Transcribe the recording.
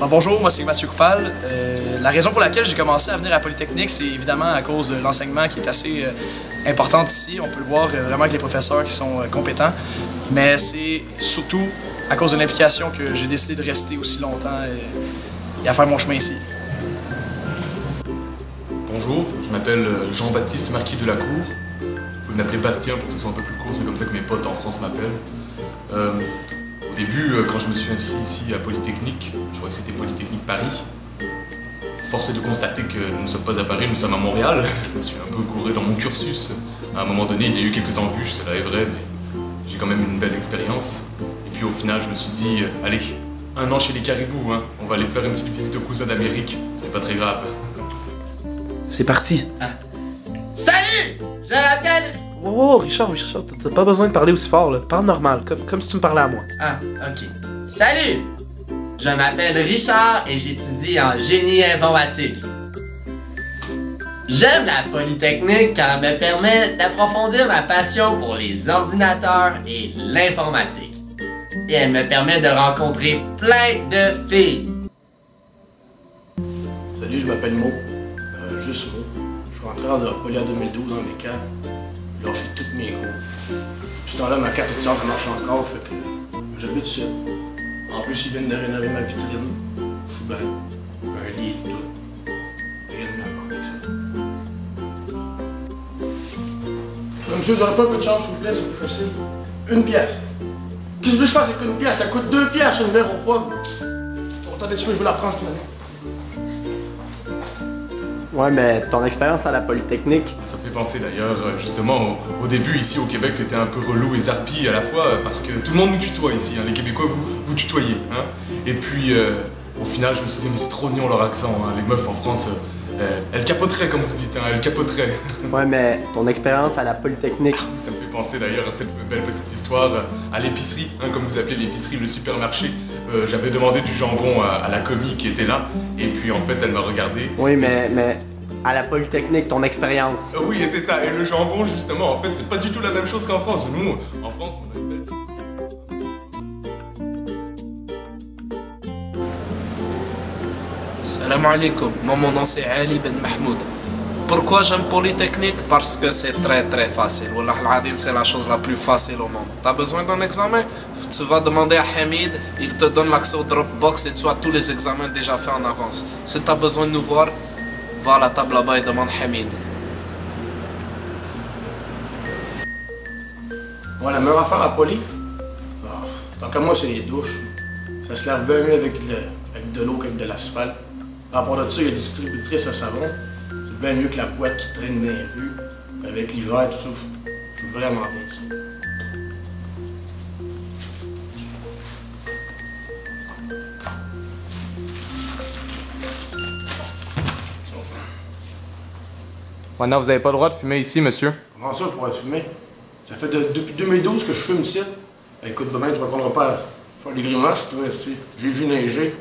Bonjour, moi c'est Mathieu Coupal. La raison pour laquelle j'ai commencé à venir à Polytechnique, c'est évidemment à cause de l'enseignement qui est assez important ici. On peut le voir vraiment avec les professeurs qui sont compétents. Mais c'est surtout à cause de l'implication que j'ai décidé de rester aussi longtemps et à faire mon chemin ici. Bonjour, je m'appelle Jean-Baptiste Marquis de la Cour. Vous pouvez m'appeler Bastien pour que ce soit un peu plus court, c'est comme ça que mes potes en France m'appellent. Au début, quand je me suis inscrit ici à Polytechnique, je crois que c'était Polytechnique Paris, force est de constater que nous ne sommes pas à Paris, nous sommes à Montréal. Je me suis un peu gouré dans mon cursus. À un moment donné, il y a eu quelques embûches, cela est vrai, mais j'ai quand même une belle expérience. Et puis au final, je me suis dit, allez, 1 an chez les Caribous, hein, on va aller faire une petite visite aux cousins d'Amérique, c'est pas très grave. C'est parti. Ah. Salut! Je m'appelle... Oh, Richard, t'as pas besoin de parler aussi fort, là. Parle normal, comme si tu me parlais à moi. Ah, ok. Salut! Je m'appelle Richard et j'étudie en génie informatique. J'aime la Polytechnique car elle me permet d'approfondir ma passion pour les ordinateurs et l'informatique. Et elle me permet de rencontrer plein de filles. Salut, je m'appelle Mo. Juste Mo. Je suis rentré en Poly en 2012 en méca. J'ai lâché toutes mes cours. Puis ce temps-là, ma carte étudiante elle marche encore, fait que j'habite tout seul. En plus, ils viennent de rénover ma vitrine. Je suis bien. J'ai un livre, tout. Rien de mieux à manquer que ça. Monsieur, vous n'aurez pas un peu de chance, s'il vous plaît, c'est plus facile. 1 pièce. Qu'est-ce que vous voulez que je fasse avec 1 pièce? Ça coûte 2 pièces une verre au poivre. Bon, attendez, je vais la prendre cette année. Ouais, mais ton expérience à la Polytechnique... Ça me fait penser d'ailleurs, justement, au début ici au Québec, c'était un peu relou et zarpi à la fois, parce que tout le monde nous tutoie ici, hein, les Québécois, vous tutoyez. Hein. Et puis, au final, je me suis dit, mais c'est trop mignon leur accent, hein. Les meufs en France, elles capoteraient, comme vous dites, hein, elles capoteraient. Ouais, mais ton expérience à la Polytechnique... Ça me fait penser d'ailleurs à cette belle petite histoire à l'épicerie, hein, comme vous appelez l'épicerie, le supermarché. J'avais demandé du jambon à la commis qui était là, et puis en fait elle m'a regardé. Oui, mais à la Polytechnique, ton expérience. Oui, c'est ça, et le jambon justement, en fait c'est pas du tout la même chose qu'en France. Nous, en France, on a une belle... Salam alaikum, mon nom c'est Ali Ben Mahmoud. Pourquoi j'aime Polytechnique? Parce que c'est très facile. Wallah al-Adim, c'est la chose la plus facile au monde. T'as besoin d'un examen? Tu vas demander à Hamid, il te donne l'accès au Dropbox et tu as tous les examens déjà faits en avance. Si t'as besoin de nous voir, va à la table là-bas et demande Hamid. Bon, la meilleure affaire à Poly, tant qu'à moi, c'est les douches. Ça se lave bien mieux avec de l'eau qu'avec de l'asphalte. À part de ça, il y a des distributrices à savon. C'est bien mieux que la boîte qui traîne dans les rues. Avec l'hiver, tout ça. Je suis vraiment bien ça. Ouais, non, vous avez pas le droit de fumer ici, monsieur. Comment ça, pour fumer? Ça fait depuis 2012 que je fume ici. Écoute, demain, tu ne me comprendras pas à faire des grimaces, tu vois. J'ai vu neiger.